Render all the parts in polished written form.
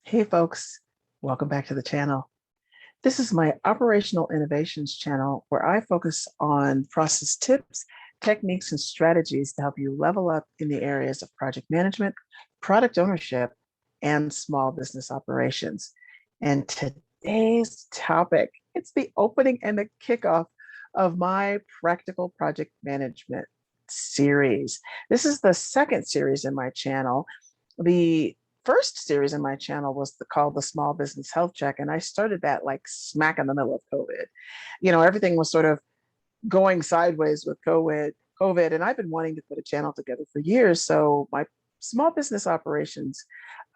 Hey folks, welcome back to the channel. This is my Operational Innovations channel where I focus on process tips, techniques, and strategies to help you level up in the areas of project management, product ownership, and small business operations. And today's topic, it's the opening and the kickoff of my Practical Project Management series. This is the second series in my channel. The first series in my channel was called the Small Business Health Check, and I started that like smack in the middle of COVID. Everything was sort of going sideways with COVID, and I've been wanting to put a channel together for years. So my small business operations,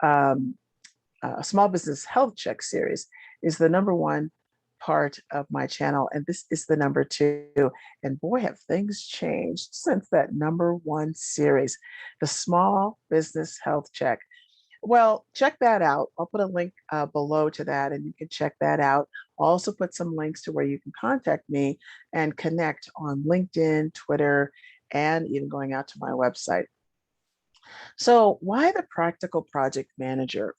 um, small business health check series is the number one part of my channel, and this is the number two. And boy, have things changed since that number one series, the small business health check. Well, check that out. I'll put a link below to that, and you can check that out. I'll also put some links to where you can contact me and connect on LinkedIn, Twitter, and even going out to my website. So, why the Practical Project Manager?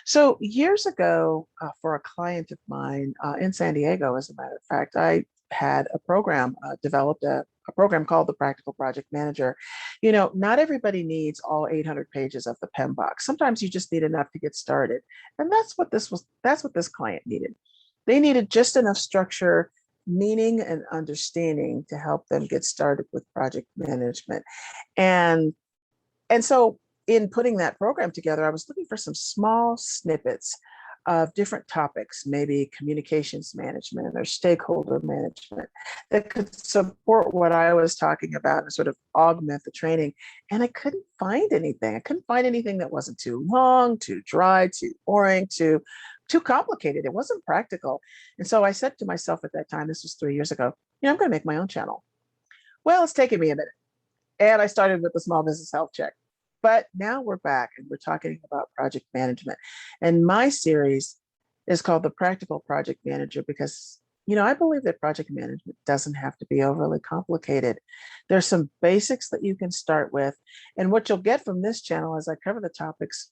So, years ago, for a client of mine in San Diego, as a matter of fact, I had a program, developed a program called the Practical Project Manager. Not everybody needs all 800 pages of the PMBOK. Sometimes you just need enough to get started. And that's what this client needed. They needed just enough structure, meaning, and understanding to help them get started with project management. And and so in putting that program together, I was looking for some small snippets of different topics, maybe communications management or stakeholder management, that could support what I was talking about and sort of augment the training. And I couldn't find anything. I couldn't find anything that wasn't too long, too dry, too boring, too complicated. It wasn't practical. And so I said to myself at that time, this was 3 years ago, I'm going to make my own channel. Well, it's taken me a minute. And I started with the Small Business Health Check. But now we're back and we're talking about project management. And my series is called the Practical Project Manager because, I believe that project management doesn't have to be overly complicated. There's some basics that you can start with. And what you'll get from this channel as I cover the topics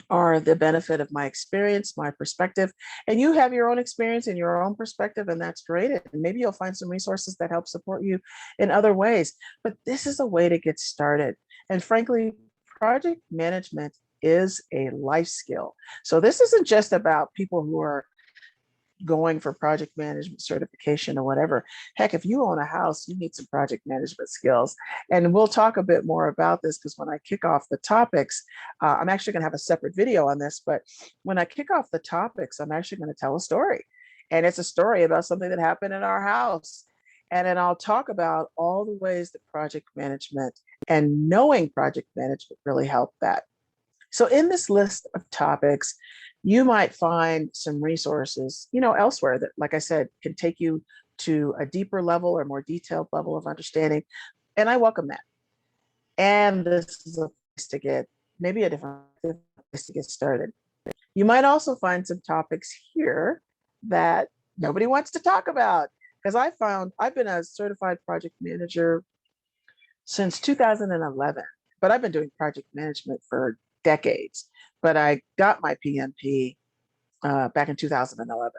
are the benefit of my experience, my perspective, and you have your own experience and your own perspective, and that's great. And maybe you'll find some resources that help support you in other ways. But this is a way to get started. And frankly, project management is a life skill. So this isn't just about people who are going for project management certification or whatever. Heck, if you own a house, you need some project management skills. And we'll talk a bit more about this because when I kick off the topics, I'm actually going to have a separate video on this. But when I kick off the topics, I'm actually going to tell a story. And it's a story about something that happened in our house. And then I'll talk about all the ways that project management and knowing project management really help that. So in this list of topics, you might find some resources, elsewhere that, like I said, can take you to a deeper level or more detailed level of understanding. And I welcome that. And this is a place to get maybe a different place to get started. You might also find some topics here that nobody wants to talk about because I've been a certified project manager since 2011, but I've been doing project management for decades. But I got my PMP back in 2011.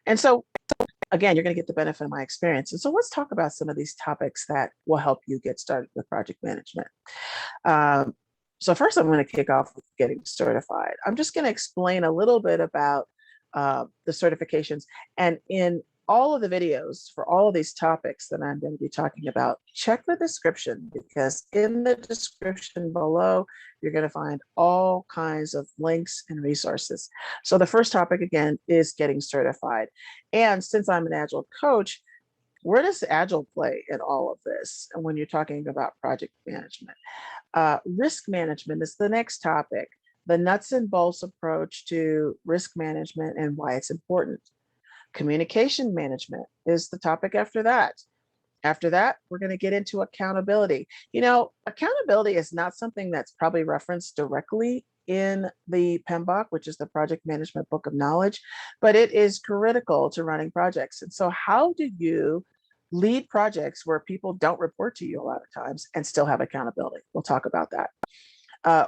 And so, again, you're going to get the benefit of my experience. And so let's talk about some of these topics that will help you get started with project management. So first, I'm going to kick off with getting certified. I'm just going to explain a little bit about the certifications. And in all of the videos for all of these topics that I'm going to be talking about, check the description because in the description below, you're going to find all kinds of links and resources. So the first topic, again, is getting certified. And since I'm an Agile coach, where does Agile play in all of this? And when you're talking about project management, risk management is the next topic, the nuts and bolts approach to risk management and why it's important. Communication management is the topic after that. After that, we're going to get into accountability. Accountability is not something that's probably referenced directly in the PMBOK, which is the Project Management Book of Knowledge, but it is critical to running projects. And so how do you lead projects where people don't report to you a lot of times and still have accountability? We'll talk about that.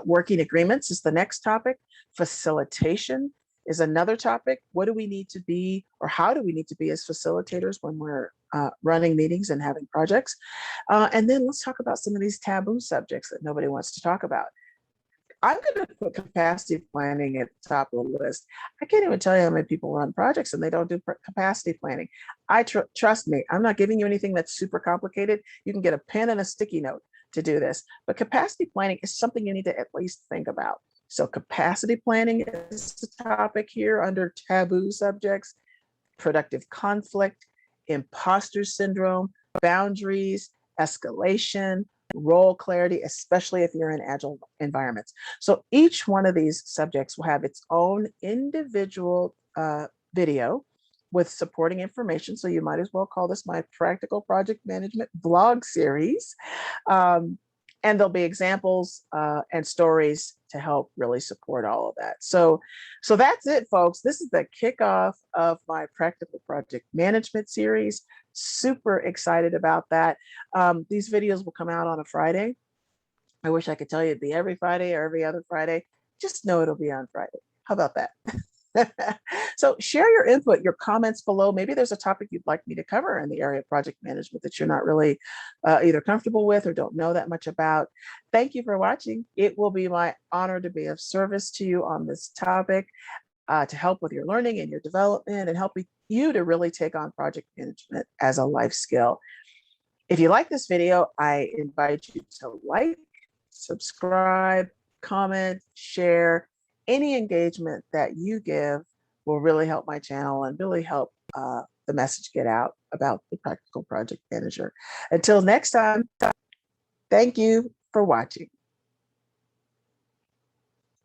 Working agreements is the next topic. Facilitation is another topic. What do we need to be, or how do we need to be as facilitators when we're running meetings and having projects? And then let's talk about some of these taboo subjects that nobody wants to talk about. I'm going to put capacity planning at the top of the list. I can't even tell you how many people run projects and they don't do capacity planning. Trust me, I'm not giving you anything that's super complicated. You can get a pen and a sticky note to do this, but capacity planning is something you need to at least think about. So capacity planning is the topic here under taboo subjects: productive conflict, imposter syndrome, boundaries, escalation, role clarity, especially if you're in agile environments. So each one of these subjects will have its own individual video with supporting information. So you might as well call this my practical project management vlog series. And there'll be examples and stories to help really support all of that. So that's it, folks. This is the kickoff of my practical project management series. Super excited about that. These videos will come out on a Friday. I wish I could tell you it'd be every Friday or every other Friday. Just know it'll be on Friday. How about that? So share your input, your comments below. Maybe there's a topic you'd like me to cover in the area of project management that you're not really either comfortable with or don't know that much about. Thank you for watching. It will be my honor to be of service to you on this topic, to help with your learning and your development and helping you to really take on project management as a life skill. If you like this video, I invite you to like, subscribe, comment, share. Any engagement that you give will really help my channel and really help the message get out about the Practical Project Manager. Until next time, thank you for watching.